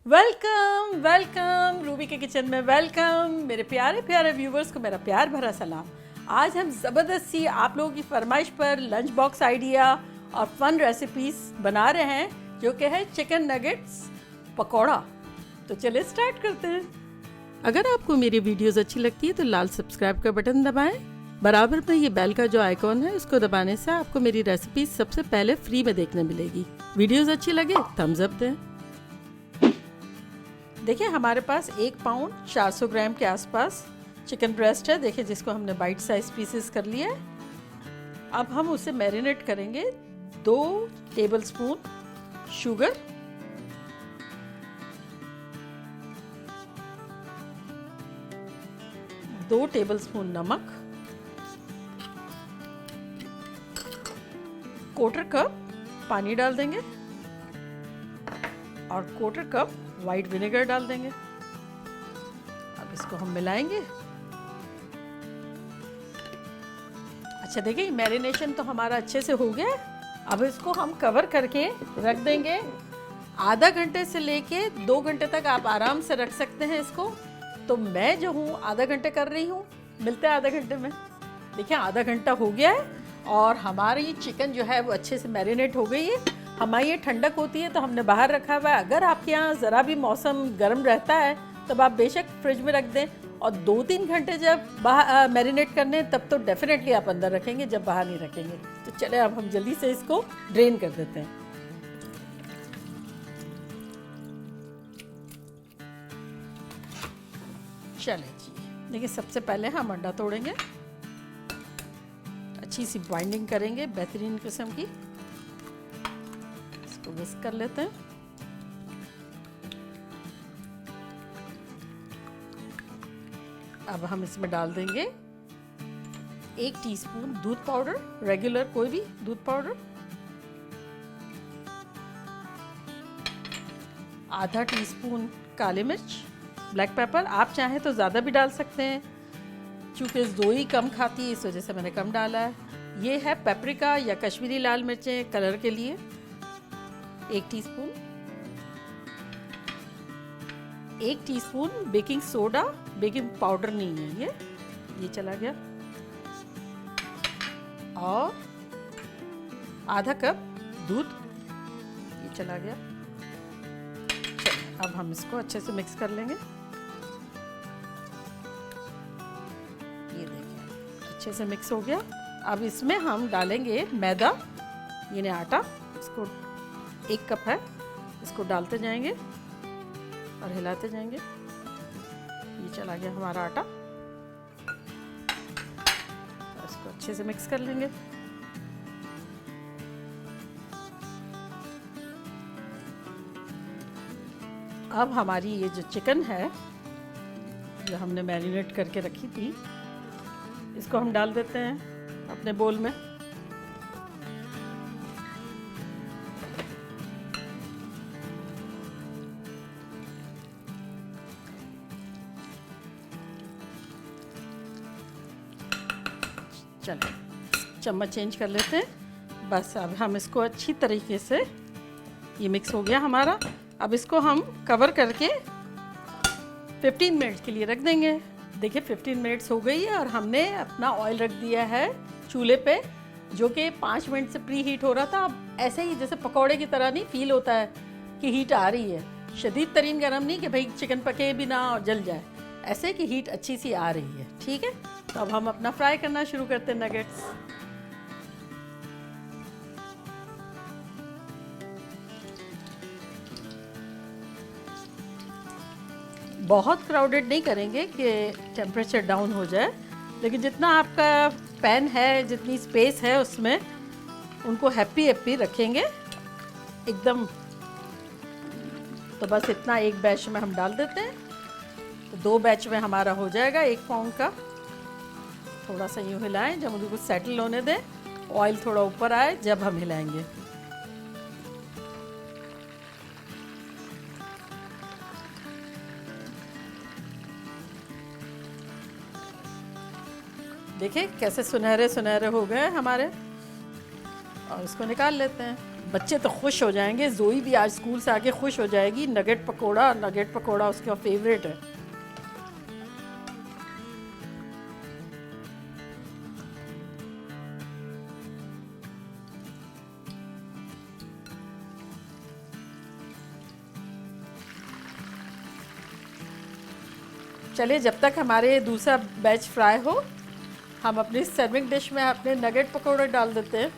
Welcome welcome Ruby के kitchen में welcome. मेरे प्यारे प्यारे व्यूवर्स को मेरा प्यार भरा सलाम। आज हम ज़बरदस्त सी आप लोगों की फरमाइश पर लंच बॉक्स आइडिया और फन रेसिपीज बना रहे हैं, जो कि है चिकन नगेट्स पकौड़ा। तो चलिए स्टार्ट करते हैं। अगर आपको मेरी वीडियोस अच्छी लगती है तो लाल सब्सक्राइब का बटन दबाएं। बराबर में ये बेल का जो आइकॉन है उसको दबाने से आपको मेरी रेसिपीज सबसे पहले फ्री में देखने मिलेगी। वीडियोस अच्छी लगे थम्स अप दें। देखिए हमारे पास 1 पाउंड 400 ग्राम के आसपास चिकन ब्रेस्ट है। देखिए जिसको हमने बाइट साइज पीसेस कर लिया है। अब हम उसे मैरिनेट करेंगे। 2 टेबलस्पून शुगर, 2 टेबलस्पून नमक, 1/4 कप पानी डाल देंगे और 1/4 कप वाइट विनेगर डाल देंगे। अब इसको हम मिलाएंगे। अच्छा देखिए मैरिनेशन तो हमारा अच्छे से हो गया। अब इसको हम कवर करके रख देंगे। आधा घंटे से लेके 2 घंटे तक आप आराम से रख सकते हैं इसको। तो मैं जो हूँ आधा घंटे कर रही हूँ। मिलते हैं आधा घंटे में। देखिए आधा घंटा हो गया है और हमारी चिकन जो है वो अच्छे से मैरिनेट हो गई है। हमारी ये ठंडक होती है तो हमने बाहर रखा हुआ है। अगर आपके यहाँ ज़रा भी मौसम गर्म रहता है तब आप बेशक फ्रिज में रख दें, और 2-3 घंटे जब बाहर मैरिनेट करने तब तो डेफिनेटली आप अंदर रखेंगे, जब बाहर नहीं रखेंगे। तो चले अब हम जल्दी से इसको ड्रेन कर देते हैं। चले जी, देखिए सबसे पहले हम अंडा तोड़ेंगे। अच्छी सी बाइंडिंग करेंगे बेहतरीन किस्म की। इसको विस्क कर लेते हैं। अब हम इसमें डाल देंगे 1 टीस्पून दूध पाउडर, रेगुलर कोई भी दूध पाउडर, आधा टीस्पून काली मिर्च, ब्लैक पेपर। आप चाहें तो ज़्यादा भी डाल सकते हैं, चूँकि जोई कम खाती है इस वजह से मैंने कम डाला है। ये है पेपरिका या कश्मीरी लाल मिर्चें कलर के लिए, 1 teaspoon. 1 teaspoon baking soda, baking powder नहीं है ये चला गया। और आधा कप दूध, ये चला गया। चलिए अब हम इसको अच्छे से मिक्स कर लेंगे। ये देखिए अच्छे से मिक्स हो गया। अब इसमें हम डालेंगे मैदा, यानी आटा। इसको 1 कप है, इसको डालते जाएंगे और हिलाते जाएंगे। ये चला गया हमारा आटा। और इसको अच्छे से मिक्स कर लेंगे। अब हमारी ये जो चिकन है जो हमने मैरिनेट करके रखी थी, इसको हम डाल देते हैं अपने बोल में। चलो चम्मच चेंज कर लेते हैं। बस अब हम इसको अच्छी तरीके से, ये मिक्स हो गया हमारा। अब इसको हम कवर करके 15 मिनट के लिए रख देंगे। देखिए 15 मिनट्स हो गई है और हमने अपना ऑयल रख दिया है चूल्हे पे, जो कि 5 मिनट से प्री हीट हो रहा था। अब ऐसे ही जैसे पकौड़े की तरह नहीं फील होता है कि हीट आ रही है। शदीद तरीन गर्म नहीं कि भाई चिकन पके भी ना और जल जाए, ऐसे कि हीट अच्छी सी आ रही है। ठीक है, तो अब हम अपना फ्राई करना शुरू करते हैं नगेट्स। बहुत क्राउडेड नहीं करेंगे कि टेम्परेचर डाउन हो जाए, लेकिन जितना आपका पैन है, जितनी स्पेस है उसमें उनको हैप्पी रखेंगे एकदम। तो बस इतना एक बैच में हम डाल देते हैं। तो 2 बैच में हमारा हो जाएगा 1 पाउंड का। थोड़ा सा यूँ हिलाएं, जब उनको सेटल होने दें, ऑयल थोड़ा ऊपर आए जब हम हिलाएंगे। देखिए कैसे सुनहरे सुनहरे हो गए हमारे। और इसको निकाल लेते हैं। बच्चे तो खुश हो जाएंगे। जोई भी आज स्कूल से आके खुश हो जाएगी। नगेट पकोड़ा उसका फेवरेट है। चलिए, जब तक हमारे दूसरा बैच फ्राई हो, हम अपनी सर्विंग डिश में अपने नगेट पकोड़े डाल देते हैं।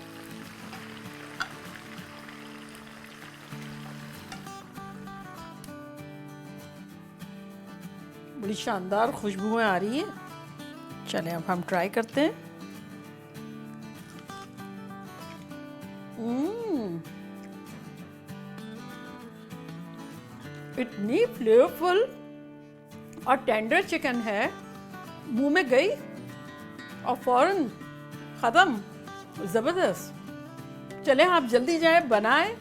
बड़ी शानदार खुशबुएं आ रही हैं। चलें अब हम ट्राई करते हैं। इतनी फ्लेवरफुल और टेंडर चिकन है, मुंह में गई और फौरन ख़त्म। ज़बरदस्त। चलें आप जल्दी जाएं, बनाएं।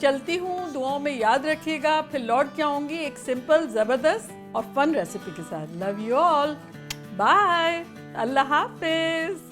चलती हूँ, दुआओं में याद रखिएगा। फिर लौट के आऊँगी एक सिंपल, ज़बरदस्त और फन रेसिपी के साथ। Love you all. बाय। अल्लाह हाफिज़।